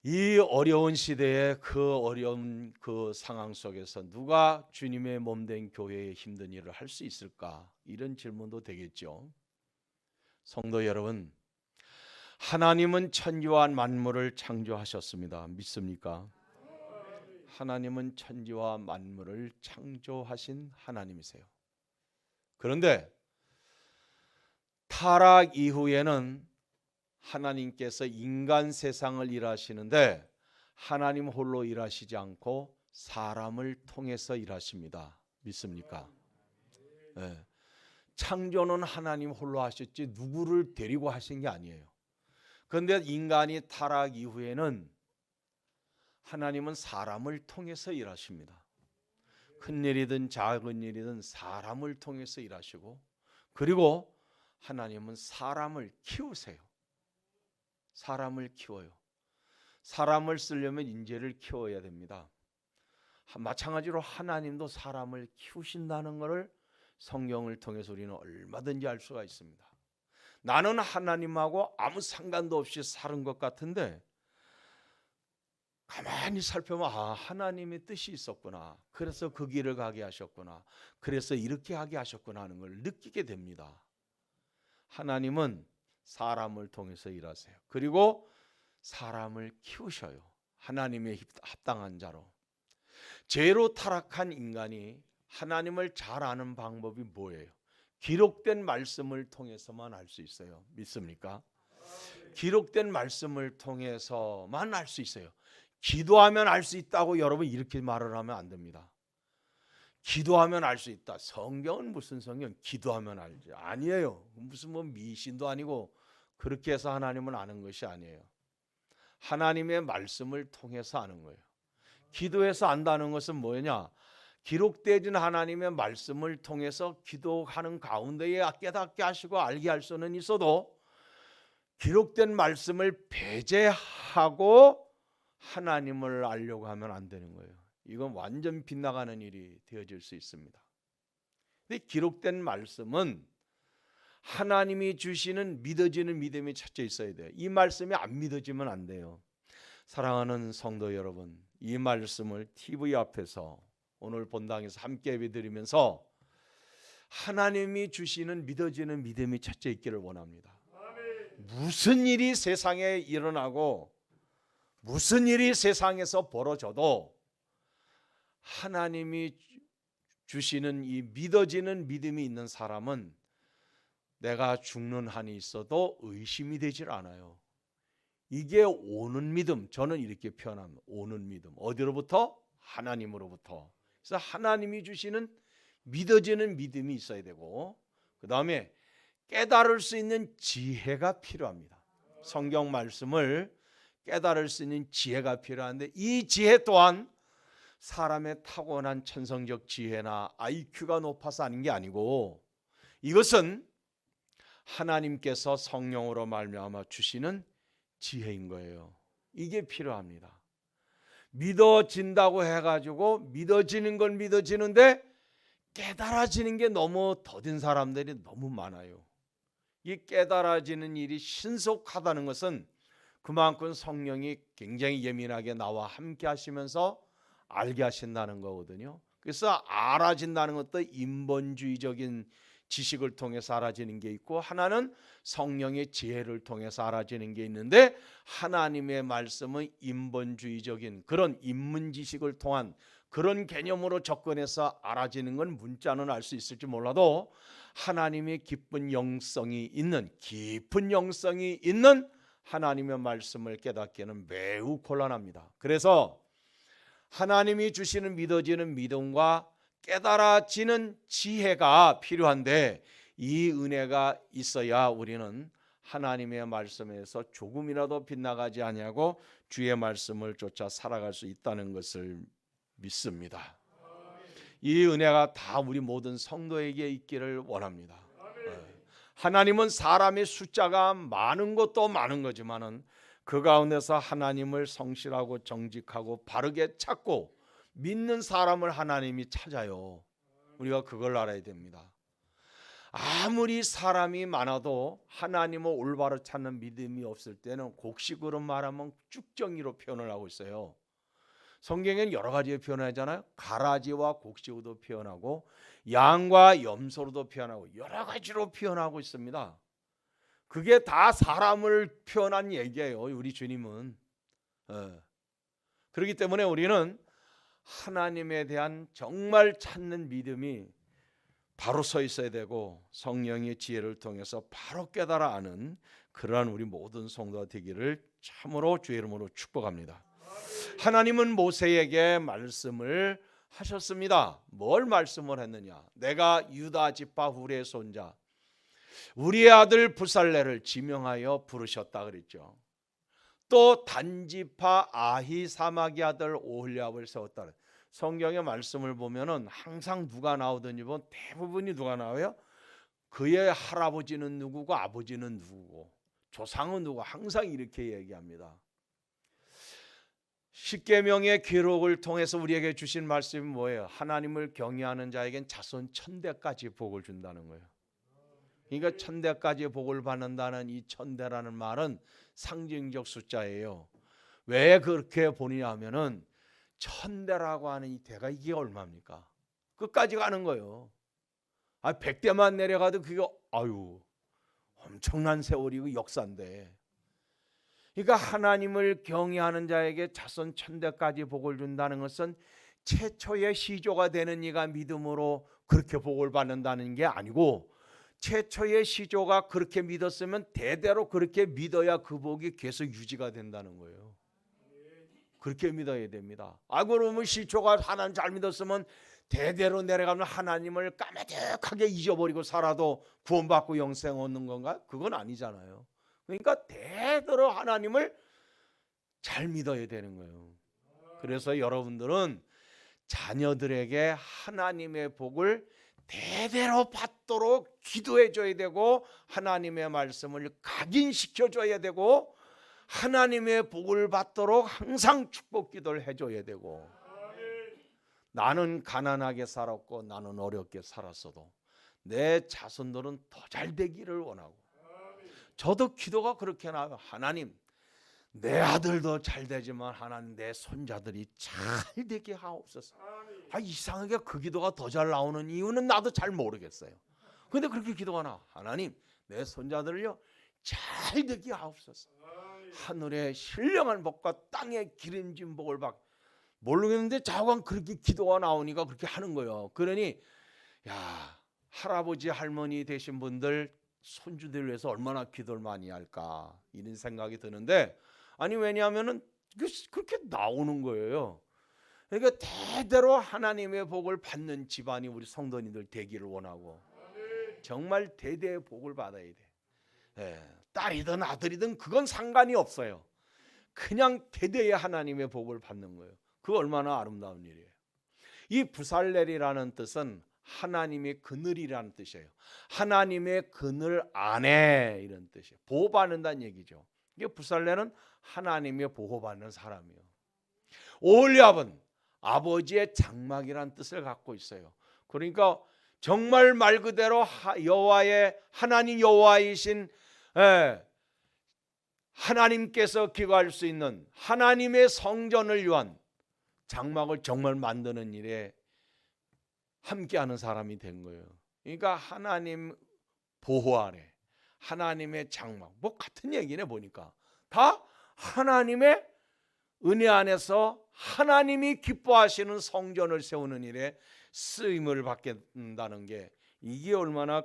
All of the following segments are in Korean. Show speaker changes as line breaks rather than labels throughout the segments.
이 어려운 시대에 그 어려운 그 상황 속에서 누가 주님의 몸된 교회의 힘든 일을 할 수 있을까? 이런 질문도 되겠죠. 성도 여러분, 하나님은 천지와 만물을 창조하셨습니다. 믿습니까? 하나님은 천지와 만물을 창조하신 하나님이세요. 그런데 타락 이후에는 하나님께서 인간 세상을 일하시는데 하나님 홀로 일하시지 않고 사람을 통해서 일하십니다. 믿습니까? 네. 창조는 하나님 홀로 하셨지 누구를 데리고 하신 게 아니에요. 그런데 인간이 타락 이후에는 하나님은 사람을 통해서 일하십니다. 큰 일이든 작은 일이든 사람을 통해서 일하시고, 그리고 하나님은 사람을 키우세요. 사람을 키워요. 사람을 쓰려면 인재를 키워야 됩니다. 마찬가지로 하나님도 사람을 키우신다는 것을 성경을 통해서 우리는 얼마든지 알 수가 있습니다. 나는 하나님하고 아무 상관도 없이 사는 것 같은데 가만히 살펴보면 하나님의 뜻이 있었구나. 그래서 그 길을 가게 하셨구나. 그래서 이렇게 하게 하셨구나 하는 걸 느끼게 됩니다. 하나님은 사람을 통해서 일하세요. 그리고 사람을 키우셔요. 하나님의 합당한 자로. 죄로 타락한 인간이 하나님을 잘 아는 방법이 뭐예요? 기록된 말씀을 통해서만 알 수 있어요. 믿습니까? 기록된 말씀을 통해서만 알 수 있어요. 기도하면 알 수 있다고 여러분 이렇게 말을 하면 안 됩니다. 기도하면 알 수 있다. 성경은 무슨 성경? 기도하면 알지. 아니에요. 무슨 미신도 아니고 그렇게 해서 하나님을 아는 것이 아니에요. 하나님의 말씀을 통해서 아는 거예요. 기도해서 안다는 것은 뭐냐? 기록되어진 하나님의 말씀을 통해서 기도하는 가운데에 깨닫게 하시고 알게 할 수는 있어도 기록된 말씀을 배제하고 하나님을 알려고 하면 안 되는 거예요. 이건 완전 빗나가는 일이 되어질 수 있습니다. 근데 기록된 말씀은 하나님이 주시는 믿어지는 믿음이 첫째 있어야 돼요. 이 말씀이 안 믿어지면 안 돼요. 사랑하는 성도 여러분, 이 말씀을 TV 앞에서 오늘 본당에서 함께 예배드리면서 하나님이 주시는 믿어지는 믿음이 첫째 있기를 원합니다. 무슨 일이 세상에 일어나고 무슨 일이 세상에서 벌어져도 하나님이 주시는 이 믿어지는 믿음이 있는 사람은 내가 죽는 한이 있어도 의심이 되질 않아요. 이게 오는 믿음, 저는 이렇게 표현합니다. 오는 믿음. 어디로부터? 하나님으로부터. 그래서 하나님이 주시는 믿어지는 믿음이 있어야 되고, 그 다음에 깨달을 수 있는 지혜가 필요합니다. 성경 말씀을 깨달을 수 있는 지혜가 필요한데 이 지혜 또한 사람의 타고난 천성적 지혜나 IQ가 높아서 하는 게 아니고 이것은 하나님께서 성령으로 말미암아 주시는 지혜인 거예요. 이게 필요합니다. 믿어진다고 해가지고 믿어지는 건 믿어지는데 깨달아지는 게 너무 더딘 사람들이 너무 많아요. 이 깨달아지는 일이 신속하다는 것은 그만큼 성령이 굉장히 예민하게 나와 함께 하시면서 알게 하신다는 거거든요. 그래서 알아진다는 것도 인본주의적인 지식을 통해서 알아지는 게 있고 하나는 성령의 지혜를 통해서 알아지는 게 있는데 하나님의 말씀은 인본주의적인 그런 인문지식을 통한 그런 개념으로 접근해서 알아지는 건 문자는 알 수 있을지 몰라도 하나님의 깊은 영성이 있는 하나님의 말씀을 깨닫기는 매우 곤란합니다. 그래서 하나님이 주시는 믿어지는 믿음과 깨달아지는 지혜가 필요한데 이 은혜가 있어야 우리는 하나님의 말씀에서 조금이라도 빗나가지 아니하고 주의 말씀을 쫓아 살아갈 수 있다는 것을 믿습니다. 이 은혜가 다 우리 모든 성도에게 있기를 원합니다. 하나님은 사람의 숫자가 많은 것도 많은 거지만은 그 가운데서 하나님을 성실하고 정직하고 바르게 찾고 믿는 사람을 하나님이 찾아요. 우리가 그걸 알아야 됩니다. 아무리 사람이 많아도 하나님을 올바로 찾는 믿음이 없을 때는 곡식으로 말하면 쭉정이로 표현을 하고 있어요. 성경에는 여러 가지의 표현을 하잖아요. 가라지와 곡식으로도 표현하고 양과 염소로도 표현하고 여러 가지로 표현하고 있습니다. 그게 다 사람을 표현한 얘기예요. 우리 주님은. 그렇기 때문에 우리는 하나님에 대한 정말 찾는 믿음이 바로 서 있어야 되고 성령의 지혜를 통해서 바로 깨달아 아는 그러한 우리 모든 성도가 되기를 참으로 주의 이름으로 축복합니다. 하나님은 모세에게 말씀을 하셨습니다. 뭘 말씀을 했느냐? 내가 유다 지파 후레의 손자 우리의 아들 부살레를 지명하여 부르셨다 그랬죠. 또 단지파 아히사막의 아들 오홀리압을 세웠다. 성경의 말씀을 보면은 항상 누가 나오든지 보면 대부분이 누가 나와요? 그의 할아버지는 누구고 아버지는 누구고 조상은 누구, 항상 이렇게 얘기합니다. 십계명의 기록을 통해서 우리에게 주신 말씀이 뭐예요? 하나님을 경외하는 자에겐 자손 1000대까지 복을 준다는 거예요. 그러니까 1000대까지 복을 받는다는 이 1000대라는 말은 상징적 숫자예요. 왜 그렇게 보느냐 하면은 1000대라고 하는 이 대가 이게 얼마입니까? 끝까지 가는 거예요. 100대만 내려가도 그게 엄청난 세월이고 역사인데. 그러니까 하나님을 경외하는 자에게 자손 1000대까지 복을 준다는 것은 최초의 시조가 되는 이가 믿음으로 그렇게 복을 받는다는 게 아니고 최초의 시조가 그렇게 믿었으면 대대로 그렇게 믿어야 그 복이 계속 유지가 된다는 거예요. 그렇게 믿어야 됩니다. 그러면 시초가 하나님 잘 믿었으면 대대로 내려가면 하나님을 까마득하게 잊어버리고 살아도 구원받고 영생 얻는 건가? 그건 아니잖아요. 그러니까 대대로 하나님을 잘 믿어야 되는 거예요. 그래서 여러분들은 자녀들에게 하나님의 복을 대대로 받도록 기도해 줘야 되고 하나님의 말씀을 각인시켜 줘야 되고 하나님의 복을 받도록 항상 축복 기도를 해줘야 되고 나는 가난하게 살았고 나는 어렵게 살았어도 내 자손들은 더 잘 되기를 원하고 저도 기도가 그렇게 나와요. 하나님 내 아들도 잘 되지만 하나님 내 손자들이 잘 되게 하옵소서. 이상하게 그 기도가 더 잘 나오는 이유는 나도 잘 모르겠어요. 그런데 그렇게 기도가 나와. 하나님 내 손자들을요 잘 되게 하옵소서. 하늘의 신령한 복과 땅의 기름진 복을 받 모르겠는데 자관 그렇게 기도가 나오니까 그렇게 하는 거예요. 그러니 할아버지 할머니 되신 분들 손주들 위해서 얼마나 기도를 많이 할까 이런 생각이 드는데 왜냐하면은 그렇게 나오는 거예요. 그러니까 대대로 하나님의 복을 받는 집안이 우리 성도님들 되기를 원하고 정말 대대의 복을 받아야 돼. 딸이든 아들이든 그건 상관이 없어요. 그냥 대대의 하나님의 복을 받는 거예요. 그거 얼마나 아름다운 일이에요. 이 부살렐이라는 뜻은 하나님의 그늘이라는 뜻이에요. 하나님의 그늘 안에 이런 뜻이에요. 보호받는다는 얘기죠. 이게 부살렐은 하나님의 보호받는 사람이에요. 오홀리압은 아버지의 장막이라는 뜻을 갖고 있어요. 그러니까 정말 말 그대로 여호와의 하나님 여호와이신 하나님께서 기거할 수 있는 하나님의 성전을 위한 장막을 정말 만드는 일에 함께하는 사람이 된 거예요. 그러니까 하나님 보호 아래 하나님의 장막 같은 얘기네 보니까 다 하나님의 은혜 안에서 하나님이 기뻐하시는 성전을 세우는 일에 쓰임을 받겠다는 게 이게 얼마나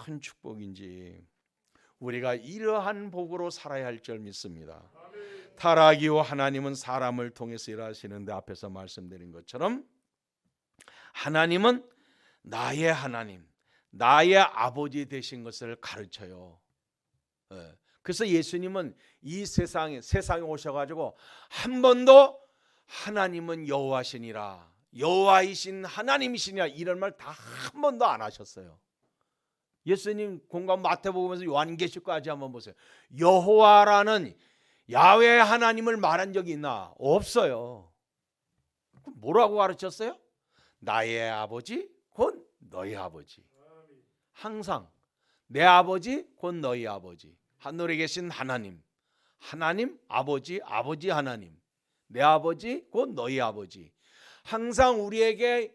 큰 축복인지 우리가 이러한 복으로 살아야 할 줄 믿습니다. 타락이요 하나님은 사람을 통해서 일하시는데 앞에서 말씀드린 것처럼 하나님은 나의 하나님, 나의 아버지 되신 것을 가르쳐요. 그래서 예수님은 이 세상에 오셔가지고 한 번도 하나님은 여호와시니라, 여호와이신 하나님이시니라 이런 말 다 한 번도 안 하셨어요. 예수님 공간 마태복음에서 요한계시록까지 한번 보세요. 여호와라는 야훼 하나님을 말한 적이 있나? 없어요. 뭐라고 가르쳤어요? 나의 아버지 곧 너희 아버지. 항상 내 아버지 곧 너희 아버지. 하늘에 계신 하나님, 하나님 아버지, 아버지 하나님, 내 아버지 곧 너희 아버지. 항상 우리에게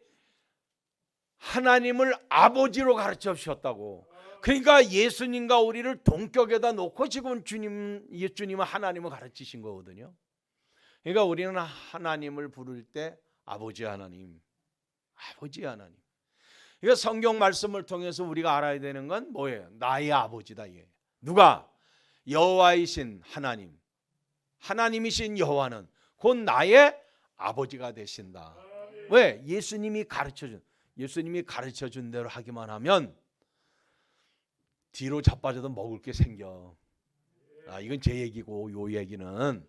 하나님을 아버지로 가르쳐 주셨다고. 그러니까 예수님과 우리를 동격에다 놓고 지금 예수님은 하나님을 가르치신 거거든요. 그러니까 우리는 하나님을 부를 때 아버지 하나님, 아버지 하나님. 그러니까 성경 말씀을 통해서 우리가 알아야 되는 건 뭐예요? 나의 아버지다. 얘. 누가? 여호와이신 하나님, 하나님이신 여호와는 곧 나의 아버지가 되신다. 왜? 예수님이 가르쳐 준 대로 하기만 하면 뒤로 자빠져도 먹을 게 생겨. 이건 제 얘기고, 요 얘기는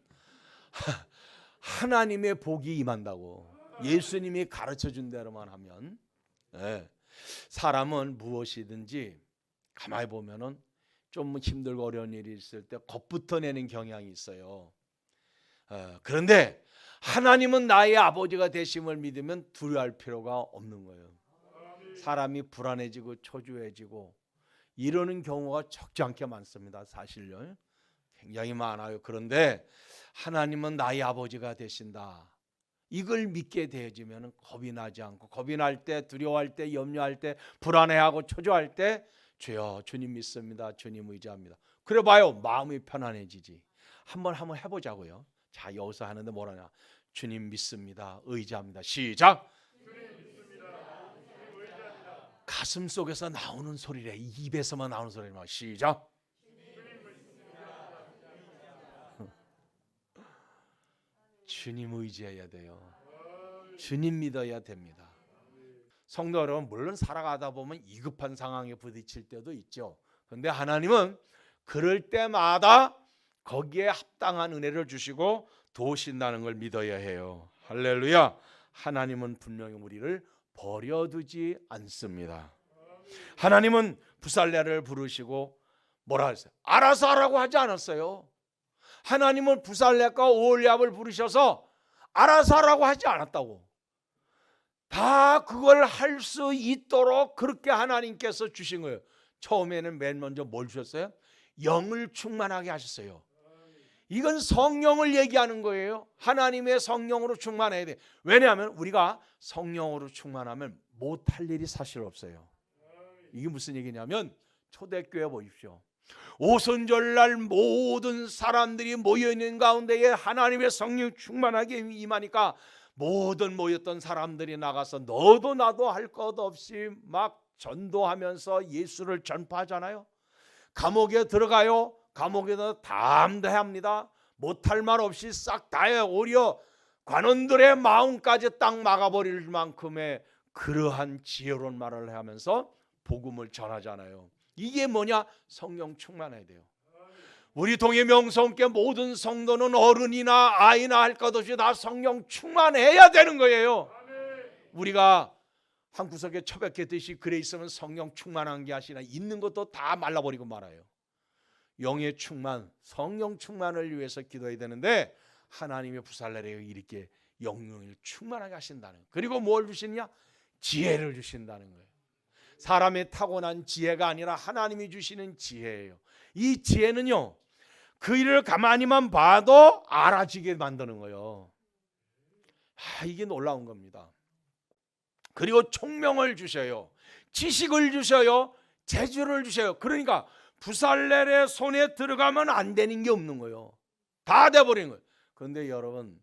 하나님의 복이 임한다고. 예수님이 가르쳐 준 대로만 하면. 사람은 무엇이든지 가만히 보면은 좀 힘들고 어려운 일이 있을 때 겁부터 내는 경향이 있어요. 그런데 하나님은 나의 아버지가 되심을 믿으면 두려워할 필요가 없는 거예요. 사람이 불안해지고 초조해지고 이러는 경우가 적지 않게 많습니다. 사실요. 굉장히 많아요. 그런데 하나님은 나의 아버지가 되신다. 이걸 믿게 되어지면 겁이 나지 않고, 겁이 날 때, 두려워할 때, 염려할 때, 불안해하고 초조할 때 주여 주님 믿습니다. 주님 의지합니다. 그래 봐요. 마음이 편안해지지. 한번 해보자고요. 자, 여기서 하는데 뭐라냐. 주님 믿습니다. 의지합니다. 시작. 가슴 속에서 나오는 소리래. 입에서만 나오는 소리만. 시작. 주님 의지해야 돼요. 주님 믿어야 됩니다. 성도 여러분, 물론 살아가다 보면 위급한 상황에 부딪힐 때도 있죠. 그런데 하나님은 그럴 때마다 거기에 합당한 은혜를 주시고 도우신다는 걸 믿어야 해요. 할렐루야. 하나님은 분명히 우리를 버려두지 않습니다. 하나님은 부살레를 부르시고 뭐라 했어요? 알아서 하라고 하지 않았어요. 하나님은 부살레과 오홀리압을 부르셔서 알아서 하라고 하지 않았다고. 다 그걸 할 수 있도록 그렇게 하나님께서 주신 거예요. 처음에는 맨 먼저 뭘 주셨어요? 영을 충만하게 하셨어요. 이건 성령을 얘기하는 거예요. 하나님의 성령으로 충만해야 돼. 왜냐하면 우리가 성령으로 충만하면 못할 일이 사실 없어요. 이게 무슨 얘기냐면 초대교회 보십시오. 오순절날 모든 사람들이 모여있는 가운데에 하나님의 성령 충만하게 임하니까 모든 모였던 사람들이 나가서 너도 나도 할 것 없이 막 전도하면서 예수를 전파하잖아요. 감옥에 들어가요. 감옥에서 담대합니다. 못할 말 없이 싹 다 해요. 오히려 관원들의 마음까지 딱 막아버릴 만큼의 그러한 지혜로운 말을 하면서 복음을 전하잖아요. 이게 뭐냐? 성령 충만해야 돼요. 우리 동해 명성께 모든 성도는 어른이나 아이나 할 것 없이 다 성령 충만해야 되는 거예요. 우리가 한 구석에 처박혔듯이 그래 있으면 성령 충만한 게 아니라 있는 것도 다 말라버리고 말아요. 영의 충만, 성령 충만을 위해서 기도해야 되는데 하나님의 부살레를 이렇게 영을 충만하게 하신다는 거예요. 그리고 뭘 주시느냐? 지혜를 주신다는 거예요. 사람의 타고난 지혜가 아니라 하나님이 주시는 지혜예요. 이 지혜는요, 그 일을 가만히만 봐도 알아지게 만드는 거예요. 이게 놀라운 겁니다. 그리고 총명을 주셔요. 지식을 주셔요. 재주를 주셔요. 그러니까 부살렐의 손에 들어가면 안 되는 게 없는 거예요. 다 돼버린 거예요. 그런데 여러분,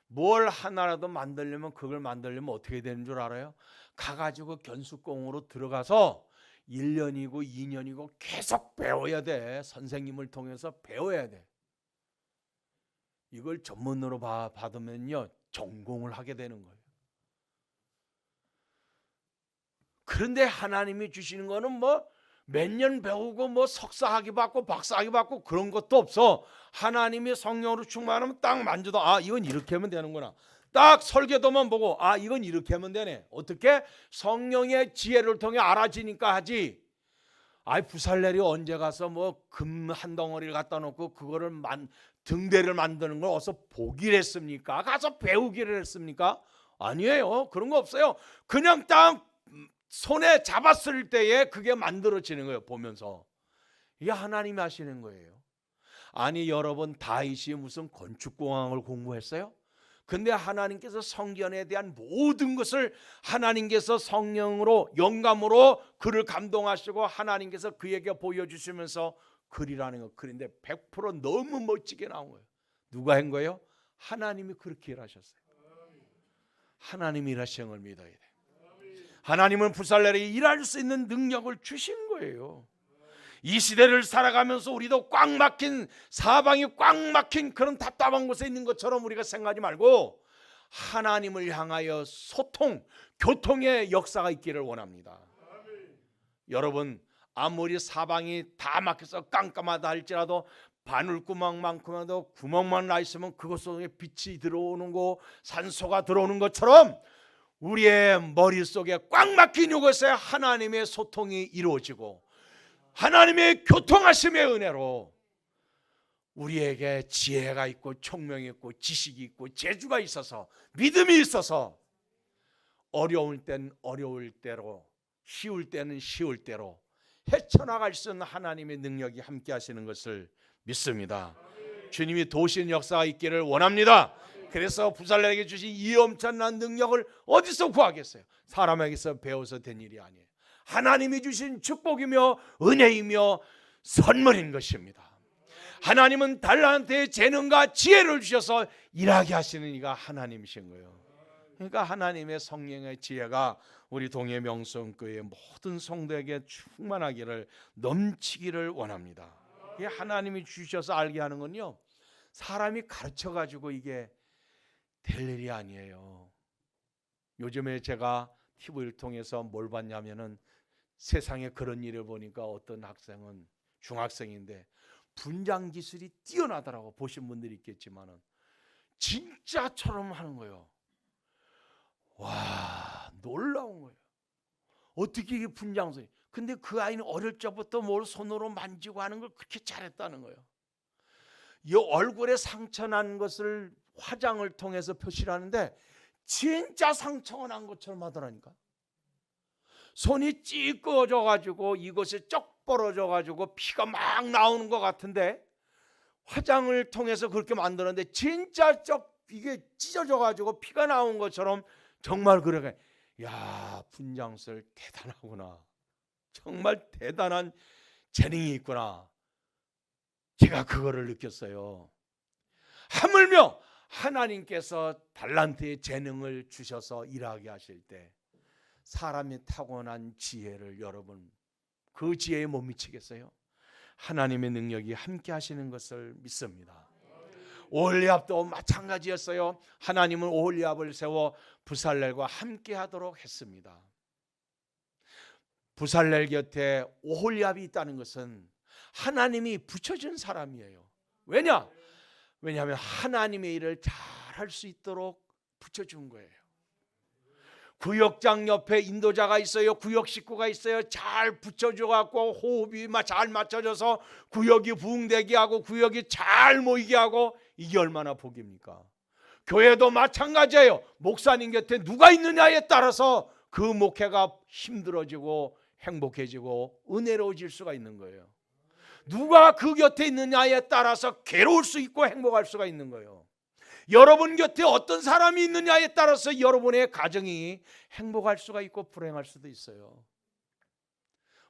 뭘 하나라도 만들려면, 그걸 만들려면 어떻게 되는 줄 알아요? 가가지고 견수공으로 들어가서 1년이고 2년이고 계속 배워야 돼. 선생님을 통해서 배워야 돼. 이걸 전문으로 받으면요, 전공을 하게 되는 거예요. 그런데 하나님이 주시는 거는 뭐 몇 년 배우고 뭐 석사학위 받고 박사학위 받고 그런 것도 없어. 하나님의 성령으로 충만하면 딱 만져도 이건 이렇게 하면 되는구나. 딱 설계도만 보고 이건 이렇게 하면 되네. 어떻게? 성령의 지혜를 통해 알아지니까 하지. 부살렐이 언제 가서 뭐 금 한 덩어리를 갖다 놓고 그거를 등대를 만드는 걸 어서 보기를 했습니까? 가서 배우기를 했습니까? 아니에요. 그런 거 없어요. 그냥 딱 손에 잡았을 때에 그게 만들어지는 거예요. 보면서 이게 하나님이 하시는 거예요. 아니 여러분, 다윗이 무슨 건축공학을 공부했어요? 근데 하나님께서 성전에 대한 모든 것을 하나님께서 성령으로 영감으로 그를 감동하시고 하나님께서 그에게 보여주시면서 그리라는 거, 그런데 100% 너무 멋지게 나온 거예요. 누가 한 거예요? 하나님이 그렇게 일하셨어요. 하나님이 일하시는 걸 믿어야 돼. 하나님은 부살렐에게 일할 수 있는 능력을 주신 거예요. 이 시대를 살아가면서 우리도 꽉 막힌, 사방이 꽉 막힌 그런 답답한 곳에 있는 것처럼 우리가 생각하지 말고 하나님을 향하여 소통, 교통의 역사가 있기를 원합니다. 여러분, 아무리 사방이 다 막혀서 깜깜하다 할지라도 바늘구멍만큼도 구멍만 나 있으면 그것 속에 빛이 들어오는 거, 산소가 들어오는 것처럼 우리의 머릿속에 꽉 막힌 이곳에 하나님의 소통이 이루어지고 하나님의 교통하심의 은혜로 우리에게 지혜가 있고 총명이 있고 지식이 있고 재주가 있어서 믿음이 있어서 어려울 땐 어려울 대로, 쉬울 때는 쉬울 대로 헤쳐나갈 수 있는 하나님의 능력이 함께 하시는 것을 믿습니다. 주님이 도우시는 역사가 있기를 원합니다. 그래서 부살렐에게 주신 이 엄청난 능력을 어디서 구하겠어요? 사람에게서 배워서 된 일이 아니에요. 하나님이 주신 축복이며 은혜이며 선물인 것입니다. 하나님은 달란트의 재능과 지혜를 주셔서 일하게 하시는 이가 하나님이신 거예요. 그러니까 하나님의 성령의 지혜가 우리 동해 명성교회 모든 성도에게 충만하기를, 넘치기를 원합니다. 이게 하나님이 주셔서 알게 하는 건요, 사람이 가르쳐 가지고 이게 될 일이 아니에요. 요즘에 제가 TV를 통해서 뭘 봤냐면은 세상에 그런 일을 보니까 어떤 학생은 중학생인데 분장 기술이 뛰어나더라고. 보신 분들이 있겠지만은 진짜처럼 하는 거예요. 와, 놀라운 거예요. 어떻게 이게 분장소리? 근데 그 아이는 어릴 적부터 뭘 손으로 만지고 하는 걸 그렇게 잘했다는 거예요. 이 얼굴에 상처 난 것을 화장을 통해서 표시를 하는데 진짜 상처가 난 것처럼 하더라니까. 손이 찌꺼져 가지고 이곳에 쩍 벌어져 가지고 피가 막 나오는 것 같은데 화장을 통해서 그렇게 만들었는데 진짜 이게 찢어져 가지고 피가 나온 것처럼 정말 그러게, 야, 분장술 대단하구나. 정말 대단한 재능이 있구나. 제가 그거를 느꼈어요. 하물며 하나님께서 달란트의 재능을 주셔서 일하게 하실 때 사람이 타고난 지혜를 여러분 그 지혜에 못 미치겠어요? 하나님의 능력이 함께 하시는 것을 믿습니다. 오홀리압도 마찬가지였어요. 하나님은 오홀리압을 세워 부살렐과 함께 하도록 했습니다. 부살렐 곁에 오홀리압이 있다는 것은 하나님이 붙여준 사람이에요. 왜냐하면 하나님의 일을 잘 할 수 있도록 붙여준 거예요. 구역장 옆에 인도자가 있어요. 구역 식구가 있어요. 잘 붙여줘갖고 호흡이 잘 맞춰져서 구역이 부흥되게 하고 구역이 잘 모이게 하고, 이게 얼마나 복입니까? 교회도 마찬가지예요. 목사님 곁에 누가 있느냐에 따라서 그 목회가 힘들어지고 행복해지고 은혜로워질 수가 있는 거예요. 누가 그 곁에 있느냐에 따라서 괴로울 수 있고 행복할 수가 있는 거예요. 여러분 곁에 어떤 사람이 있느냐에 따라서 여러분의 가정이 행복할 수가 있고 불행할 수도 있어요.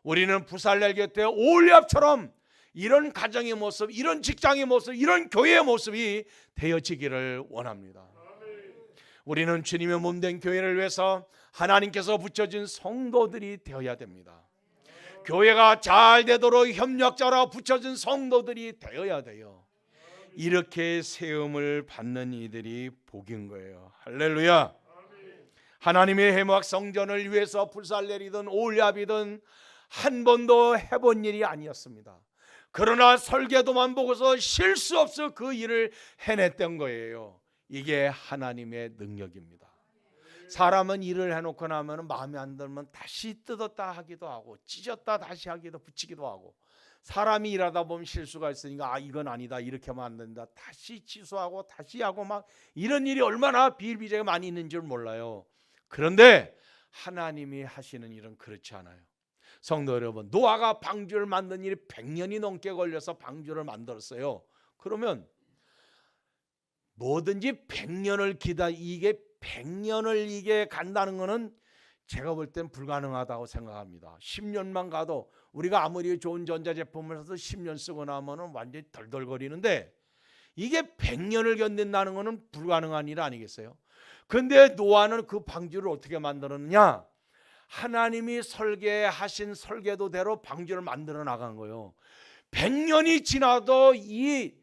우리는 부살렐 곁에 오홀리압처럼 이런 가정의 모습, 이런 직장의 모습, 이런 교회의 모습이 되어지기를 원합니다. 우리는 주님의 몸된 교회를 위해서 하나님께서 붙여준 성도들이 되어야 됩니다. 교회가 잘 되도록 협력자로 붙여준 성도들이 되어야 돼요. 이렇게 세움을 받는 이들이 복인 거예요. 할렐루야. 하나님의 회막 성전을 위해서 부살렐이든 오홀리압이든 한 번도 해본 일이 아니었습니다. 그러나 설계도만 보고서 실수 없이 그 일을 해냈던 거예요. 이게 하나님의 능력입니다. 사람은 일을 해놓고 나면 마음에 안 들면 다시 뜯었다 하기도 하고 찢었다 다시 하기도 붙이기도 하고, 사람이 일하다 보면 실수가 있으니까 이건 아니다, 이렇게 하면 안 된다, 다시 취소하고 다시 하고 막 이런 일이 얼마나 비일비재가 많이 있는 줄 몰라요. 그런데 하나님이 하시는 일은 그렇지 않아요. 성도 여러분, 노아가 방주를 만든 일이 100년이 넘게 걸려서 방주를 만들었어요. 그러면 뭐든지 100년을 이게 100년을 이게 간다는 것은 제가 볼 땐 불가능하다고 생각합니다. 10년만 가도 우리가 아무리 좋은 전자제품을 사도 10년 쓰고 나면은 완전히 덜덜거리는데 이게 100년을 견딘다는 것은 불가능한 일 아니겠어요? 근데 노아는 그 방주를 어떻게 만들었느냐? 하나님이 설계하신 설계도대로 방주를 만들어 나간 거예요. 100년이 지나도 이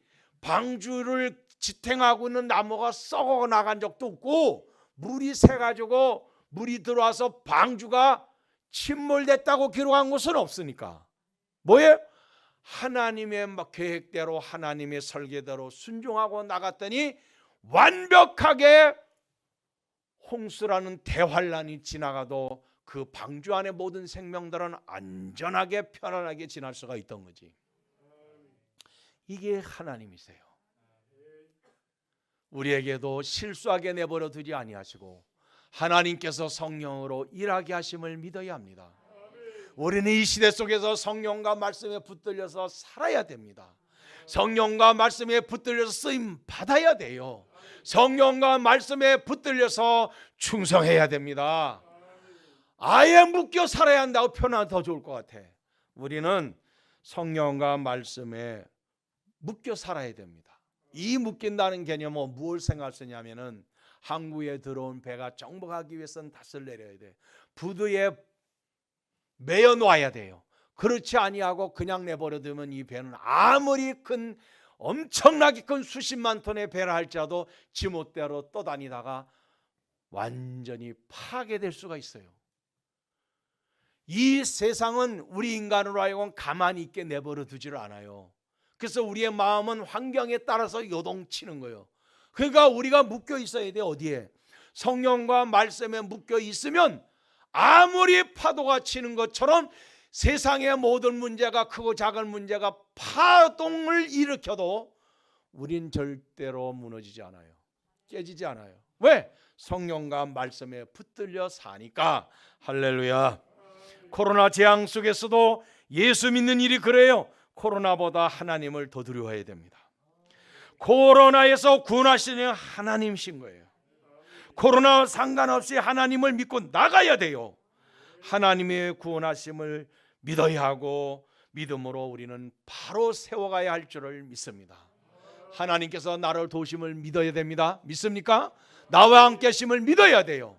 방주를 지탱하고 있는 나무가 썩어 나간 적도 없고 물이 새가지고 물이 들어와서 방주가 침몰됐다고 기록한 것은 없으니까 뭐예요? 하나님의 계획대로 하나님의 설계대로 순종하고 나갔더니 완벽하게 홍수라는 대환란이 지나가도 그 방주 안의 모든 생명들은 안전하게 편안하게 지날 수가 있던 거지. 이게 하나님이세요. 우리에게도 실수하게 내버려 두지 아니하시고 하나님께서 성령으로 일하게 하심을 믿어야 합니다. 우리는 이 시대 속에서 성령과 말씀에 붙들려서 살아야 됩니다. 성령과 말씀에 붙들려서 쓰임 받아야 돼요. 성령과 말씀에 붙들려서 충성해야 됩니다. 아예 묶여 살아야 한다고 표현하면 더 좋을 것 같아. 우리는 성령과 말씀에 묶여 살아야 됩니다. 이 묶인다는 개념은 무엇을 생각할 수 있냐면은 항구에 들어온 배가 정복하기 위해서는 닷을 내려야 돼. 부두에 매여 놓아야 돼요. 그렇지 아니하고 그냥 내버려 두면 이 배는 아무리 큰 엄청나게 큰 수십만 톤의 배라 할지라도 지멋대로 떠다니다가 완전히 파괴될 수가 있어요. 이 세상은 우리 인간으로 하여금 가만히 있게 내버려 두지를 않아요. 그래서 우리의 마음은 환경에 따라서 요동치는 거예요. 그러니까 우리가 묶여 있어야 돼. 어디에? 성령과 말씀에 묶여 있으면 아무리 파도가 치는 것처럼 세상의 모든 문제가 크고 작은 문제가 파동을 일으켜도 우린 절대로 무너지지 않아요. 깨지지 않아요. 왜? 성령과 말씀에 붙들려 사니까. 할렐루야. 코로나 재앙 속에서도 예수 믿는 일이 그래요. 코로나보다 하나님을 더 두려워해야 됩니다. 코로나에서 구원하시는 하나님이신 거예요. 코로나 상관없이 하나님을 믿고 나가야 돼요. 하나님의 구원하심을 믿어야 하고 믿음으로 우리는 바로 세워가야 할 줄을 믿습니다. 하나님께서 나를 도우심을 믿어야 됩니다. 믿습니까? 나와 함께 하심을 믿어야 돼요.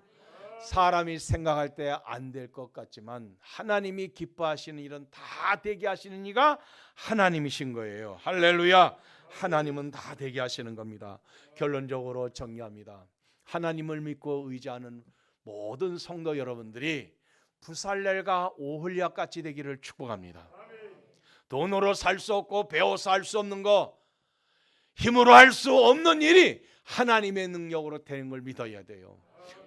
사람이 생각할 때 안 될 것 같지만 하나님이 기뻐하시는 일은 다 되게 하시는 이가 하나님이신 거예요. 할렐루야. 하나님은 다 되게 하시는 겁니다. 결론적으로 정리합니다. 하나님을 믿고 의지하는 모든 성도 여러분들이 부살렐과 오홀리압 같이 되기를 축복합니다. 돈으로 살 수 없고 배워서 할 수 없는 거, 힘으로 할 수 없는 일이 하나님의 능력으로 되는 걸 믿어야 돼요.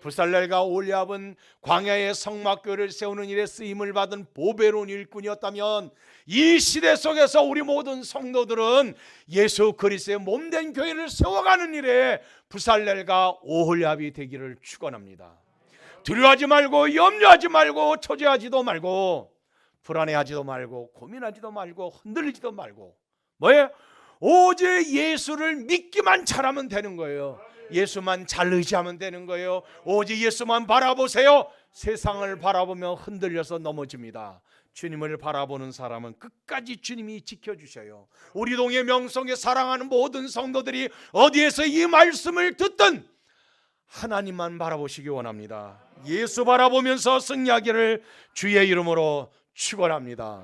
부살렐과 오홀리압은 광야의 성막교를 세우는 일에 쓰임을 받은 보배로운 일꾼이었다면 이 시대 속에서 우리 모든 성도들은 예수 그리스도의 몸된 교회를 세워가는 일에 부살렐과 오홀리압이 되기를 축원합니다. 두려워하지 말고 염려하지 말고 초조하지도 말고 불안해하지도 말고 고민하지도 말고 흔들리지도 말고 뭐예요? 오직 예수를 믿기만 잘하면 되는 거예요. 예수만 잘 의지하면 되는 거예요. 오직 예수만 바라보세요. 세상을 바라보며 흔들려서 넘어집니다. 주님을 바라보는 사람은 끝까지 주님이 지켜주셔요. 우리 동의 명성에 사랑하는 모든 성도들이 어디에서 이 말씀을 듣든 하나님만 바라보시기 원합니다. 예수 바라보면서 승리하기를 주의 이름으로 축원합니다.